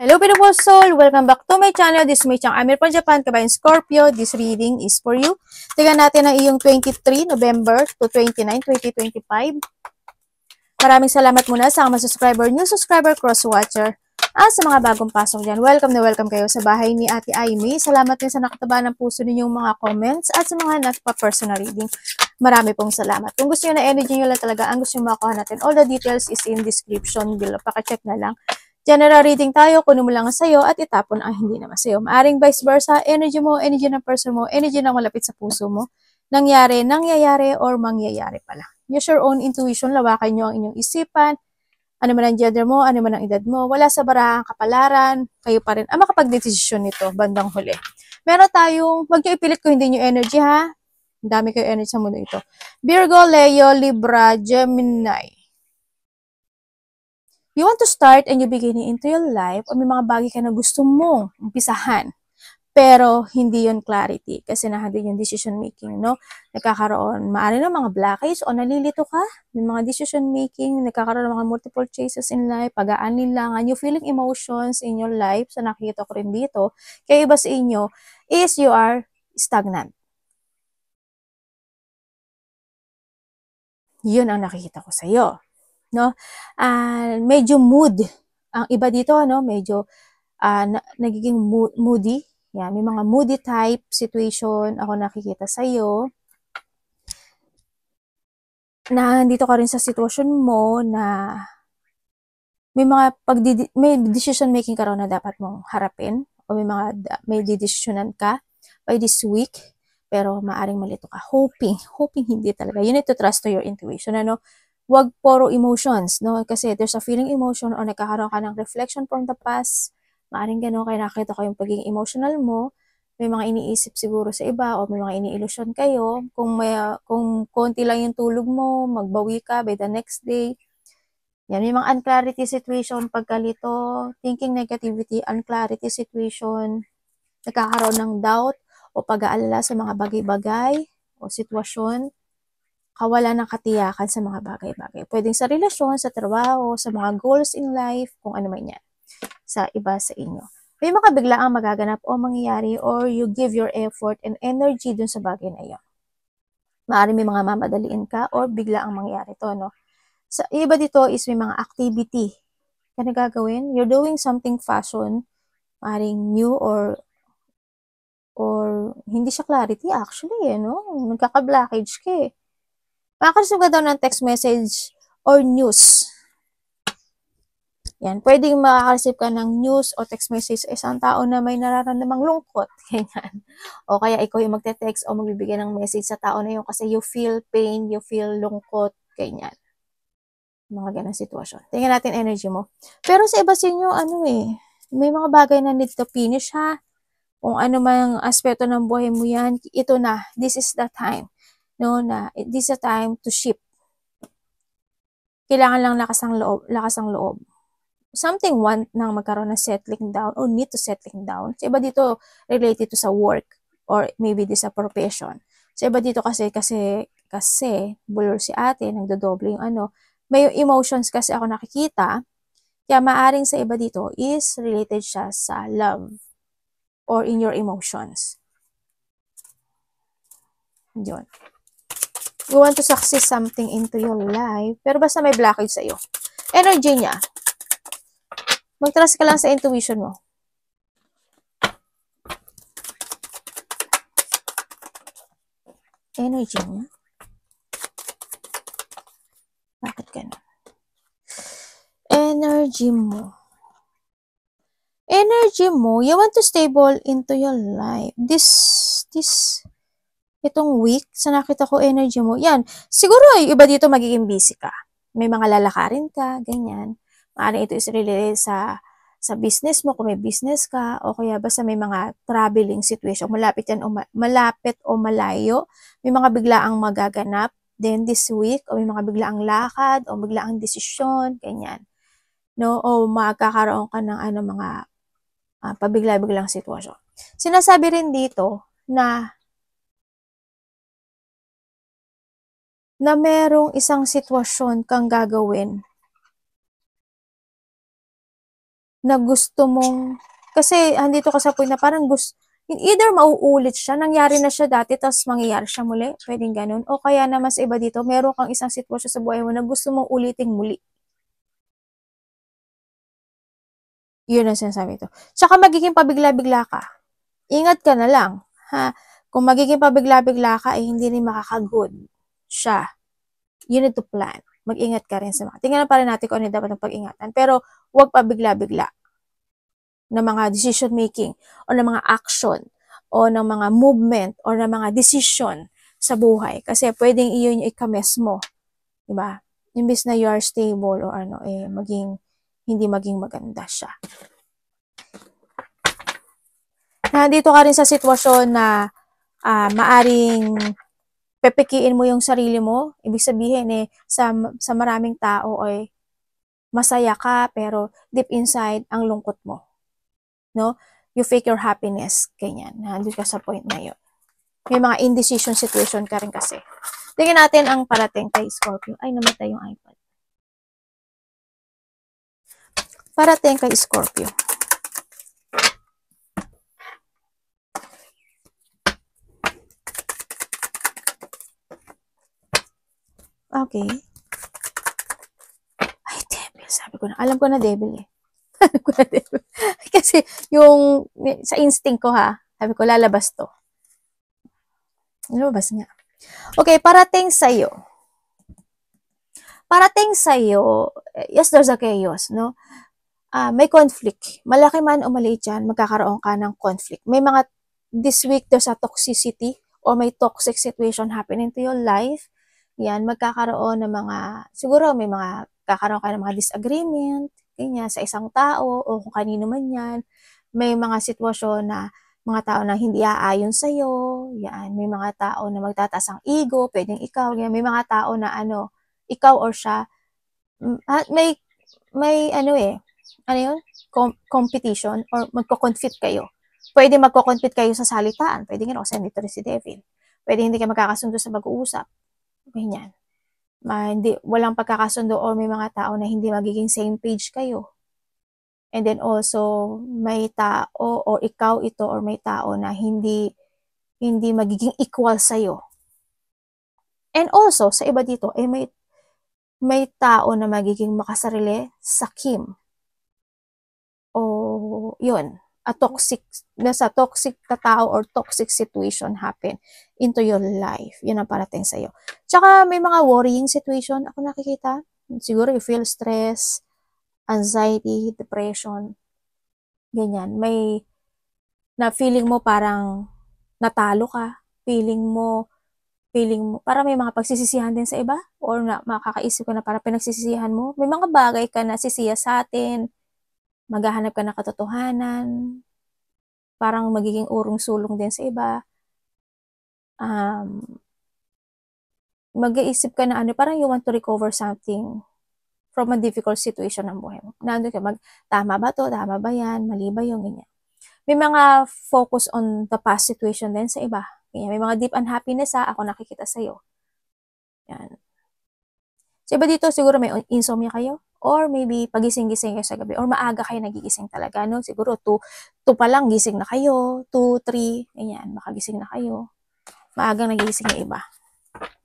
Hello beautiful soul! Welcome back to my channel. This is my Chang Amir from Japan, kabayan Scorpio. This reading is for you. Tingnan natin ang iyong 23 November to 29, 2025. Maraming salamat muna sa mga subscriber, new subscriber, cross-watcher. Sa mga bagong pasok dyan, welcome na welcome kayo sa bahay ni Ate Aimee. Salamat din sa nakataba ng puso ninyong mga comments at sa mga nagpa-personal reading. Marami pong salamat. Kung gusto nyo na energy nyo lang talaga, ang gusto nyo makuha natin, all the details is in description below. Paka-check na lang. General reading tayo, kuno mo lang sa'yo at itapon ang hindi naman sa'yo. Maaring vice versa, energy mo, energy ng person mo, energy ng malapit sa puso mo. Nangyayari, or mangyayari pala. Use your own intuition, lawakan nyo ang inyong isipan, ano man ang gender mo, ano man ang edad mo, wala sa barahang kapalaran, kayo pa rin ang makapag-desisyon nito bandang huli. Meron tayong, wag nyo ipilit ko hindi nyo energy ha, ang dami kayo energy sa mundo ito. Virgo, Leo, Libra, Gemini. You want to start a new beginning into your life o may mga bagay ka na gusto mong umpisahan. Pero hindi yon clarity kasi nandun yung decision making, no? Nagkakaroon, maaari ng mga blockage o nalilito ka, yung mga decision making, nagkakaroon ng mga multiple choices in life, pag-aanlinlangan, yung feeling emotions in your life, sa nakikita ko rin dito, kaya iba sa inyo, is you are stagnant. Yun ang nakikita ko sa iyo, no? Medyo mood, ang iba dito, no? Medyo nagiging moody. Yan, may mga moody type situation ako nakikita sa iyo. Na nandito ka rin sa sitwasyon mo na may decision making ka raw na dapat mong harapin o may didesisyonan ka by this week, pero maaring malito ka. Hoping hindi talaga. You need to trust to your intuition, ano? Wag puro emotions, no? Kasi there's a feeling emotion o nagkakaroon ka ng reflection from the past. Maaring gano'n, kaya nakita ko yung pagiging emotional mo. May mga iniisip siguro sa iba o may mga iniilusyon kayo. Kung konti lang yung tulog mo, magbawi ka by the next day. Yan, may mga unclarity situation, pagkalito, thinking negativity, unclarity situation, nagkakaroon ng doubt o pag-aalala sa mga bagay-bagay o sitwasyon, kawalan ng katiyakan sa mga bagay-bagay. Pwedeng sa relasyon, sa trabaho, sa mga goals in life, kung ano man yan, sa iba sa inyo. May makabigla ang magaganap o mangyayari or you give your effort and energy dun sa bagay na iyon. Maaaring may mga mamadaliin ka or bigla ang mangyayari to, no? Sa iba dito is may mga activity ka na gagawin. You're doing something fashion, maaaring new or hindi siya clarity actually, no? Nagkaka-blockage ka eh. Makakareceive ka daw ng text message or news. Yan, pwedeng makaka-receive ka ng news o text message sa isang tao na may nararamdamang lungkot. Ganyan. O kaya ikaw yung magte-text o magbibigay ng message sa tao na yun kasi you feel pain, you feel lungkot, ganyan. Mga ganang sitwasyon. Tingnan natin energy mo. Pero sa iba sa inyo, may mga bagay na need to finish ha. Kung ano mang aspeto ng buhay mo yan, ito na, this is the time. No, this is the time to shift. Kailangan lang lakas ang loob. Something want nang magkaroon ng settling down or need to settling down. Sa iba dito, related to sa work or maybe this sa profession. Sa iba dito kasi bulor si ate, nagdodoble yung may emotions kasi ako nakikita. Kaya maaring sa iba dito is related siya sa love or in your emotions. Yun. You want to success something into your life, pero basta may blockage sa iyo. Energy niya. Mag-trust ka lang sa intuition mo. Energy niya. Bakit ganun? Energy mo, you want to stable into your life. Itong week, sa nakita ko energy mo, yan. Siguro, iba dito magiging busy ka. May mga lalakarin ka, ganyan. Maaaring ito is related sa business mo, kung may business ka, o kaya basta may mga traveling situation, malapit o malayo, may mga biglaang magaganap, then this week, o may mga biglaang lakad, o biglaang desisyon, ganyan. No? O magkakaroon ka ng mga pabigla-biglang sitwasyon. Sinasabi rin dito na merong isang sitwasyon kang gagawin na gusto mong, kasi andito ka sa point na parang either mauulit siya, nangyari na siya dati, tapos mangyayari siya muli, pwedeng ganun. O kaya naman sa iba dito, meron kang isang sitwasyon sa buhay mo na gusto mong uliting muli. Yun ang sinasabi ito. Tsaka magiging pabigla-bigla ka. Ingat ka na lang, ha? Kung magiging pabigla-bigla ka, hindi rin makakagood siya. You need to plan. Mag-ingat ka rin sa mga. Tingnan pa rin natin kung ano dapat ng pag-ingatan. Pero, huwag pabigla-bigla ng mga decision making o ng mga action o ng mga movement o ng mga decision sa buhay. Kasi pwedeng iyon yung ikames mo. Diba? Imbis na you are stable o hindi maging maganda siya. Nandito ka rin sa sitwasyon na maaring pepekiin mo yung sarili mo. Ibig sabihin sa maraming tao ay masaya ka pero deep inside ang lungkot mo. No? You fake your happiness. Ganyan. Nandito ka sa point na yun. May mga indecision situation ka rin kasi. Tingnan natin ang parating kay Scorpio. Ay, namatay yung iPad. Parating kay Scorpio. Okay. Ay, devil. Sabi ko na. Alam ko na devil eh. Alam ko na devil. Kasi yung sa instinct ko ha. Sabi ko lalabas to. Lumabas nga. Okay, parating sa'yo. Parating sa'yo, yes, there's a chaos, no? May conflict. Malaki man o maliit yan, magkakaroon ka ng conflict. May mga, this week, there's a toxicity or may toxic situation happening to your life. Yan, magkakaroon ng mga, siguro may mga, kakaroon ka ng mga disagreement, ganyan, sa isang tao o kung kanino man yan. May mga sitwasyon na mga tao na hindi aayon sa'yo, yan, may mga tao na magtataas ang ego, pwedeng ikaw, yan, may mga tao na ikaw or siya, may yun? Competition or magko-conflict kayo. Pwede magko-conflict kayo sa salitaan, pwede nga kasi dito rin si Devil. Pwede hindi kayo magkakasundo sa pag-uusap, ganyan. Walang pagkakasundo or may mga tao na hindi magiging same page kayo. And then also, may tao o ikaw ito or may tao na hindi magiging equal sa'yo. And also, sa iba dito, may tao na magiging makasarili sa Kim. O, yun, nasa toxic na tao or toxic situation happen into your life. Yun ang parating sa'yo. Tsaka, may mga worrying situation ako nakikita. Siguro you feel stress, anxiety, depression, ganyan. May na feeling mo parang natalo ka, feeling mo para may mga pagsisisihan din sa iba or makakaisip ka na para pinagsisisihan mo. May mga bagay ka na sisiya sa atin, maghahanap ka ng katotohanan, parang magiging urong-sulong din sa iba. Mag-iisip ka na parang you want to recover something from a difficult situation ng buhay mo. Nandun ka, tama ba to? Tama ba yan? Mali ba yung ganyan? May mga focus on the past situation din sa iba. Ganyan. May mga deep unhappiness ako nakikita sa'yo. Yan. Sa iba dito, siguro may insomnia kayo. Or maybe pagising-gising kayo sa gabi. Or maaga kayo nagigising talaga. No? Siguro 2 pa lang gising na kayo. 2, 3. Ganyan. Makagising na kayo. Maagang nagigising yung iba.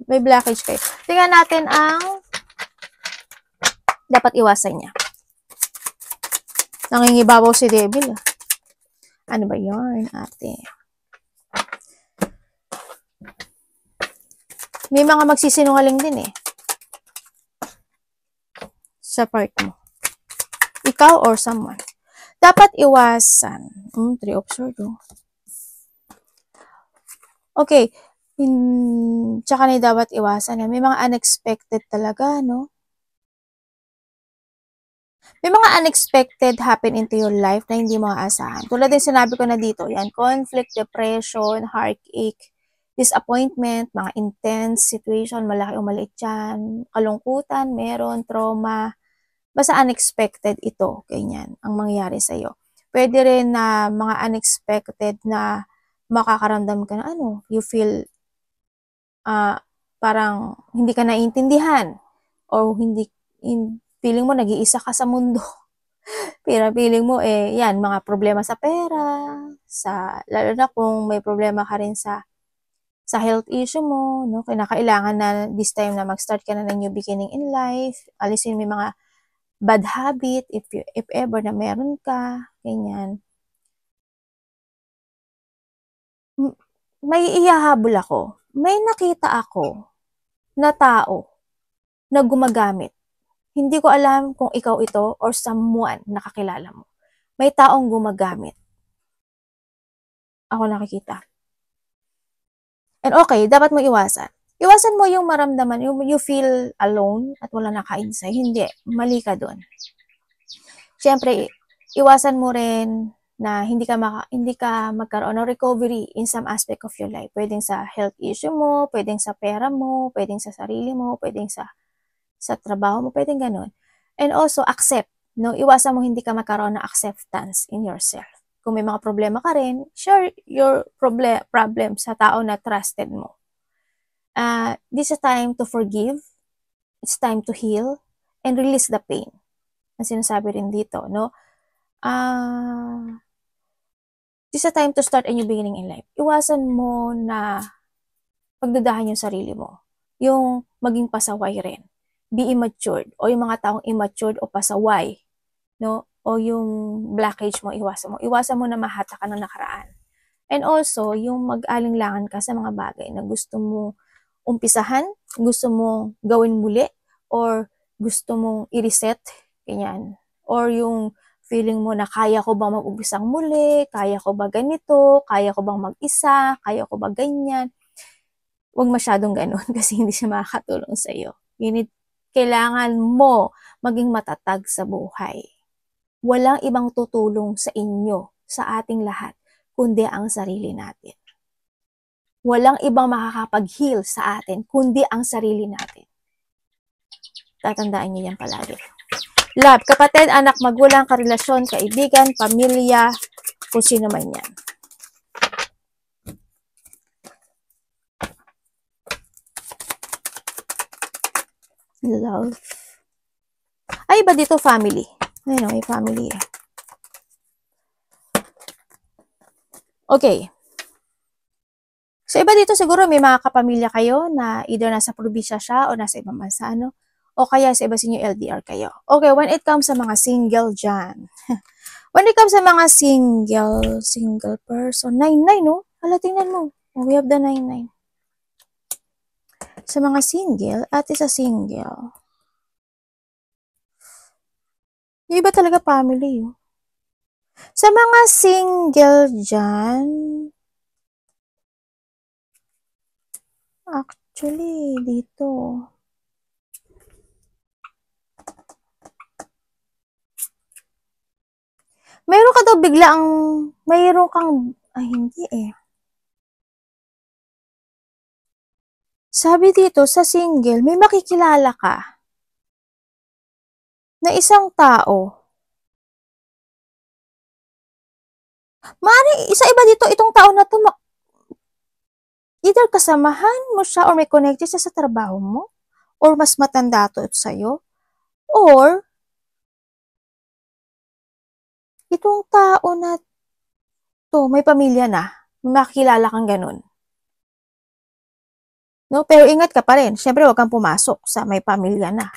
May blockage kayo. Tingnan natin ang dapat iwasan niya. Nangingibabaw si Devil. Ano ba yun, ate? May mga magsisinungaling din sa part mo. Ikaw or someone. Dapat iwasan. 3 of Swords. Okay. Tsaka na dapat iwasan. May mga unexpected talaga, no? May mga unexpected happen into your life na hindi mo aasahan. Tulad din sinabi ko na dito, yan, conflict, depression, heartache, disappointment, mga intense situation, malaki o maliit yan, kalungkutan, meron, trauma, basta unexpected ito, ganyan, ang mangyayari sa'yo. Pwede rin na mga unexpected na makakaramdam ka na you feel parang hindi ka naiintindihan or feeling mo nag-iisa ka sa mundo. Feeling mo, yan, mga problema sa pera, lalo na kung may problema ka rin sa health issue mo, no? Kailangan na this time na mag-start ka na ng new beginning in life, alisin mo yung mga bad habit, if ever na meron ka, ganyan. May ihahabol ako. May nakita ako na tao na gumagamit. Hindi ko alam kung ikaw ito or someone na kakilala mo. May taong gumagamit. Ako nakikita. And okay, dapat mo iwasan. Iwasan mo yung maramdaman, yung you feel alone at wala nakain sa'yo. Hindi, mali ka doon. Siyempre, iwasan mo rin na hindi ka magkaroon ng recovery in some aspect of your life. Pwedeng sa health issue mo, pwedeng sa pera mo, pwedeng sa sarili mo, pwedeng sa trabaho mo, pwedeng ganun. And also, accept. No? Iwasan mo hindi ka magkaroon ng acceptance in yourself. Kung may mga problema ka rin, share your problem sa tao na trusted mo. This is a time to forgive. It's time to heal and release the pain. Ang sinasabi rin dito, no? This is a time to start a new beginning in life. Iwasan mo na pagdudahan yung sarili mo. Yung maging pasaway rin. Be immature. O yung mga taong immature o pasaway, no? O yung blockage mo, iwasan mo. Iwasan mo na mahata ka ng nakaraan. And also, yung mag-alinlangan ka sa mga bagay na gusto mo umpisahan, gusto mo gawin muli, or gusto mong i-reset, ganyan. Or yung feeling mo na kaya ko bang mag-umpisang muli, kaya ko ba ganito, kaya ko bang mag-isa, kaya ko ba ganyan. Huwag masyadong ganun kasi hindi siya makakatulong sa iyo. Kailangan mo maging matatag sa buhay. Walang ibang tutulong sa inyo, sa ating lahat, kundi ang sarili natin. Walang ibang makakapag-heal sa atin, kundi ang sarili natin. Tatandaan niyo yan palagi. Love, kapatid, anak, magulang, karelasyon, kaibigan, pamilya, kung sino man yan. Love. Ay, iba dito, family. Ayun, may family. Okay. So, iba dito siguro may mga kapamilya kayo na either nasa probinsya siya o nasa ibang bansa, ano? O kaya sa iba sa inyo LDR kayo. Okay, when it comes sa mga single dyan. When it comes sa mga single person, 9-9, no? Hala, tingnan mo. Oh, we have the 9-9. Sa mga single, at isa single. Yung iba talaga family, oh. Sa mga single dyan, actually, dito, mayroon ka daw biglaang, mayroon kang, hindi eh. Sabi dito, sa single, may makikilala ka na isang tao. Maaaring isa iba dito, itong tao na to, either kasamahan mo siya or may connected siya sa trabaho mo, or mas matanda to sa'yo, or itong tao na to, may pamilya na, makikilala kang ganun. No? Pero ingat ka pa rin. Siyempre, huwag kang pumasok sa may pamilya na.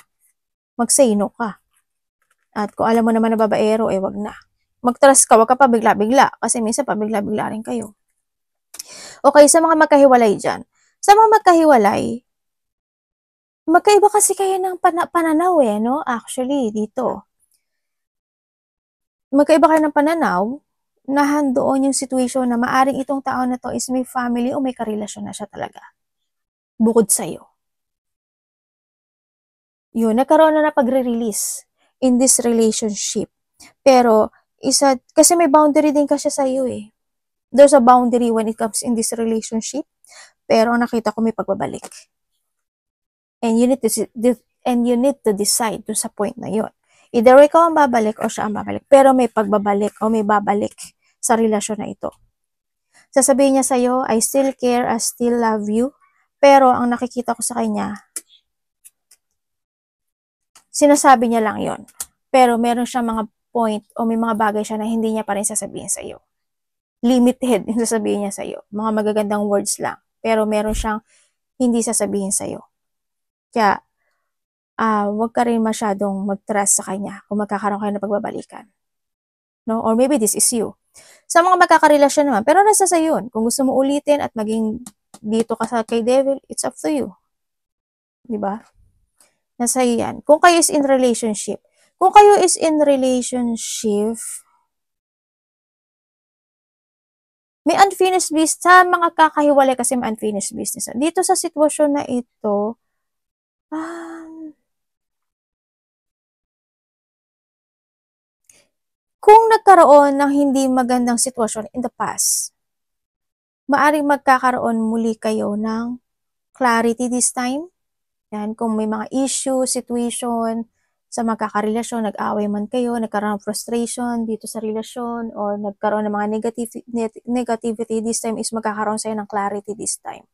Mag-say no ka. At kung alam mo naman na babaero, wag na. Mag-trust ka, wag ka pa bigla-bigla. Kasi minsan pa bigla-bigla rin kayo. Okay, sa mga magkahiwalay dyan. Sa mga magkahiwalay, magkaiba kasi kayo ng pananaw no? Actually, dito. Magkaiba kayo ng pananaw na handoon yung situation na maaring itong tao na to is may family o may karelasyon na siya talaga. Bukod sa'yo. Yun, nagkaroon na pagre-release in this relationship. Pero, kasi may boundary din kasi sa'yo eh. There's a boundary when it comes in this relationship. Pero nakita ko may pagbabalik. And you need to decide to sa point na yun. Either ikaw ang babalik o siya ang babalik. Pero may pagbabalik o may babalik sa relasyon na ito. Sasabihin niya sa'yo, I still care, I still love you. Pero ang nakikita ko sa kanya, sinasabi niya lang yon. Pero meron siyang mga point o may mga bagay siya na hindi niya pa rin sasabihin sa'yo. Limited yung sasabihin niya sa'yo. Mga magagandang words lang. Pero meron siyang hindi sasabihin sa'yo. Kaya, wag ka rin masyadong mag-trust sa kanya kung magkakaroon kayo ng pagbabalikan. No? Or maybe this is you. Sa mga magkakarelasyon naman, pero nasa sa'yo yun. Kung gusto mo ulitin at maging dito ka sa kay devil, it's up to you. Diba? Nasa iyo yan. Kung kayo is in relationship, may unfinished business, sa mga kakahiwalay kasi may unfinished business. Dito sa sitwasyon na ito, kung nagkaroon ng hindi magandang sitwasyon in the past, maaring magkakaroon muli kayo ng clarity this time. Yan, kung may mga issue, situation, sa magkakarelasyon, nag-away man kayo, nagkaroon ng frustration dito sa relasyon, or nagkaroon ng mga negativity, this time is magkakaroon sa'yo ng clarity this time.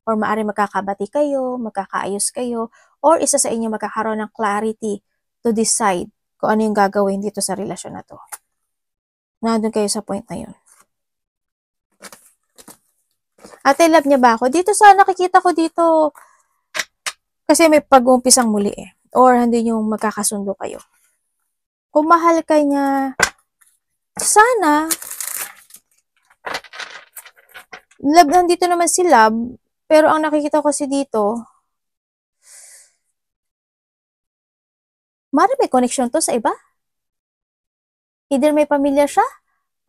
Or maaari magkakabati kayo, magkakaayos kayo, or isa sa inyo magkakaroon ng clarity to decide kung ano yung gagawin dito sa relasyon na to. Nandun kayo sa point na yun. Ate, love niya ba ako? Dito sa nakikita ko dito, kasi may pag-uumpisang muli eh. Or hindi yung magkakasundo kayo. Kung mahal ka niya, sana, love, nandito naman si love, pero ang nakikita ko kasi dito, may connection to sa iba. Either may pamilya siya,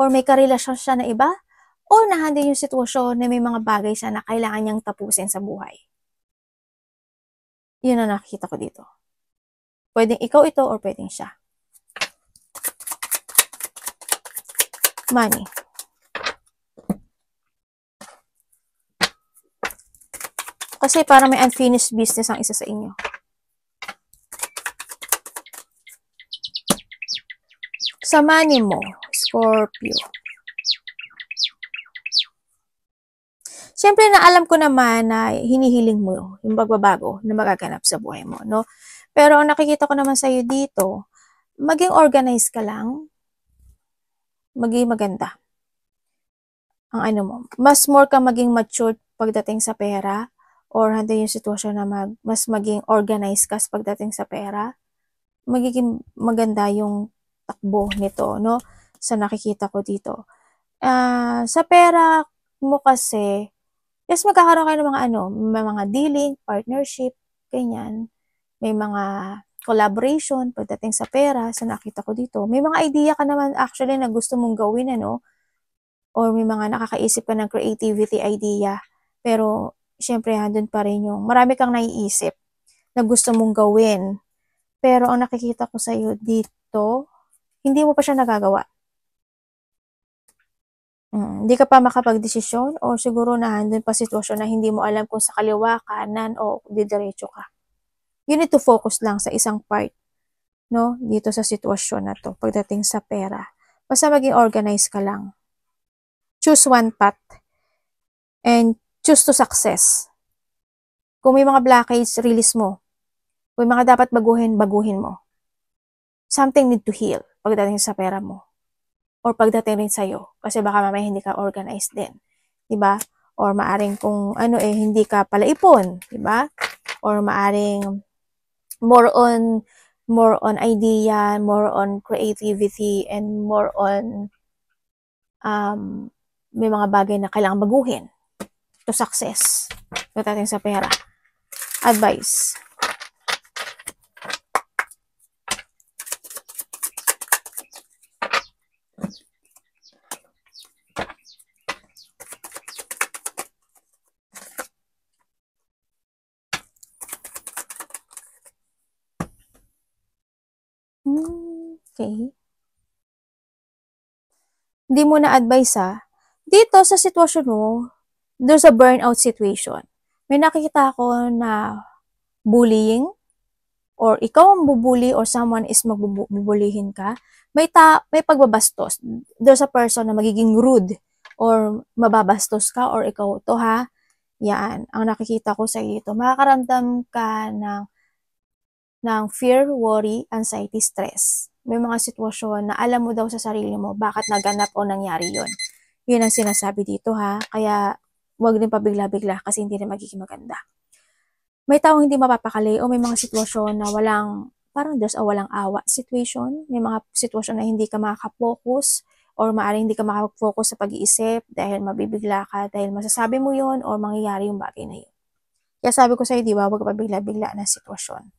or may karelasyon siya na iba, o nahandin yung sitwasyon na may mga bagay siya na kailangan niyang tapusin sa buhay. Yun ang nakikita ko dito. Pwedeng ikaw ito or pwedeng siya. Money. Kasi parang may unfinished business ang isa sa inyo. Sa money mo, Scorpio. Siyempre na alam ko naman na hinihiling mo yung pagbabago na magaganap sa buhay mo, no? Pero ang nakikita ko naman sa'yo dito, maging organized ka lang, maging maganda. Ang ano mo, mas more ka maging mature pagdating sa pera, or handa yung sitwasyon na mas maging organized ka pagdating sa pera, magiging maganda yung takbo nito, no? Sa nakikita ko dito. Sa pera mo kasi, yes, magkakaroon kayo ng mga may mga dealing, partnership, ganyan. May mga collaboration pagdating sa pera, sa nakita ko dito. May mga idea ka naman actually na gusto mong gawin, or may mga nakakaisip ka ng creativity idea. Pero, syempre, handun pa rin yung marami kang naiisip na gusto mong gawin. Pero, ang nakikita ko sa'yo dito, hindi mo pa siya nagagawa. Hindi ka pa makapag-desisyon, or siguro na handun pa sitwasyon na hindi mo alam kung sa kaliwa, kanan, o didiretso ka. You need to focus lang sa isang part, no? Dito sa sitwasyon na to, pagdating sa pera. Basta maging organized ka lang. Choose one path, and choose to success. Kung may mga blockage, release mo. Kung may mga dapat baguhin, baguhin mo. Something need to heal pagdating sa pera mo. Or pagdating rin sa'yo. Kasi baka mamaya hindi ka organized din. Diba? Or maaring kung hindi ka pala ipon. Diba? Or maaring more on idea, more on creativity, and more on may mga bagay na kailangan baguhin to success pagdating sa pera. Advice. Okay. Hindi mo na-advise dito sa sitwasyon mo, there's a burnout situation. May nakikita ako na bullying, or ikaw ang bubuli, or someone is magbubulihin ka. May pagbabastos. There's a person na magiging rude, or mababastos ka, or ikaw to Yan, ang nakikita ko sa iyo dito. Makakaramdam ka ng ng fear, worry, anxiety, stress. May mga sitwasyon na alam mo daw sa sarili mo bakit naganap o nangyari yon. Yun ang sinasabi dito ha. Kaya huwag din pabigla-bigla kasi hindi na magiging maganda. May taong hindi mapapakali o may mga sitwasyon na parang there's a walang awa situation. May mga sitwasyon na hindi ka makaka-focus or maaaring hindi ka makaka-focus sa pag-iisip dahil mabibigla ka dahil masasabi mo yon or mangyayari yung bagay na yun. Kaya sabi ko sa'yo, di ba, huwag pabigla-bigla na sitwasyon.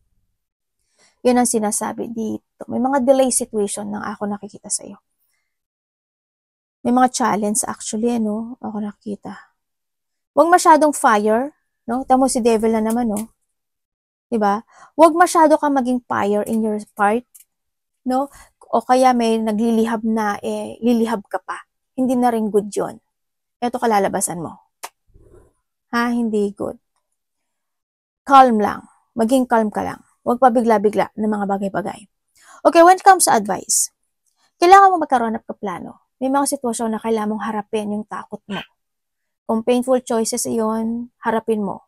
Yun ang sinasabi dito. May mga delay situation na ako nakikita sa'yo. May mga challenge actually, ako nakikita. Huwag masyadong fire, no? Tamo si devil na naman, no? Diba? Huwag masyado kang maging fire in your part, no? O kaya may naglilihab na, lilihab ka pa. Hindi na rin good yun. Ito kalalabasan mo. Ha? Hindi good. Calm lang. Maging calm ka lang. Huwag pa bigla-bigla ng mga bagay-bagay. Okay, when it comes to advice, kailangan mo magkaroon ng plano. May mga sitwasyon na kailangan mong harapin yung takot mo. Kung painful choices iyon, harapin mo.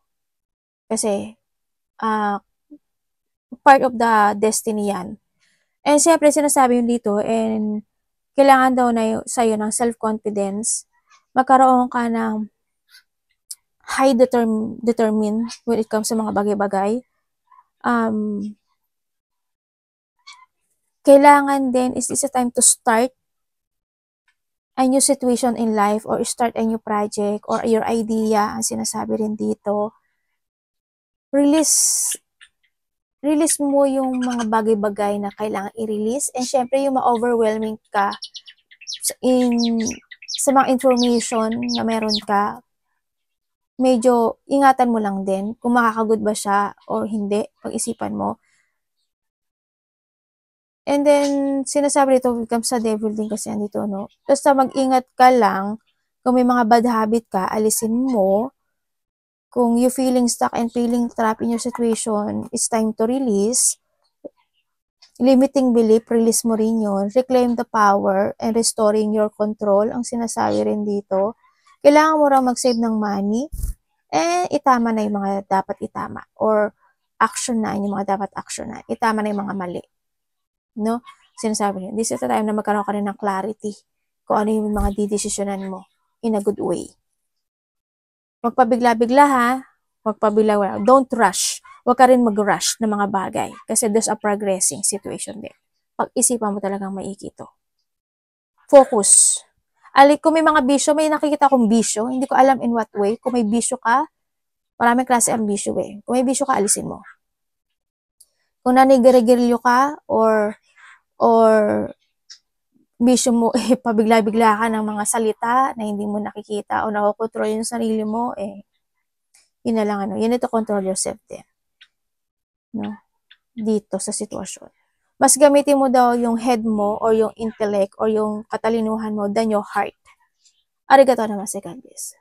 Kasi, part of the destiny yan. And siyempre, sinasabi yun dito, and kailangan daw na sa'yo ng self-confidence, magkaroon ka ng high determined when it comes sa mga bagay-bagay. Kailangan din, is this a time to start a new situation in life or start a new project or your idea, ang sinasabi rin dito. Release mo yung mga bagay-bagay na kailangan i-release, and syempre yung ma-overwhelming ka sa mga information na meron ka, medyo ingatan mo lang din kung makakagood ba siya o hindi, pag-isipan mo. And then, sinasabi dito, when it comes sa devil din kasi andito, no? Basta mag-ingat ka lang, kung may mga bad habit ka, alisin mo. Kung you feeling stuck and feeling trapped in your situation, it's time to release. Limiting belief, release mo rin yun. Reclaim the power and restoring your control, ang sinasabi rin dito. Kailangan mo lang mag-save ng money, itama na yung mga dapat itama. Or, action na yung mga dapat action na. Itama na yung mga mali. No? Sinasabi niya, this is the time na magkaroon ka rin ng clarity kung ano yung mga didesisyonan mo in a good way. Huwag pabigla-bigla ha. Huwag pabigla. Don't rush. Huwag ka rin mag-rush ng mga bagay kasi there's a progressing situation din. Pag-isipan mo talagang maigi ito. Focus. Kung may mga bisyo, may nakikita akong bisyo, hindi ko alam in what way. Kung may bisyo ka, maraming klase ang bisyo eh. Kung may bisyo ka, alisin mo. Kung nanigirigirilyo ka or bisyo mo, pabigla-bigla ka ng mga salita na hindi mo nakikita o nakokontrol yung sarili mo, yun na lang, you need to control yourself din. No? Dito sa sitwasyon. Mas gamitin mo daw yung head mo or yung intellect or yung katalinuhan mo than your heart. Arigato naman, God bless.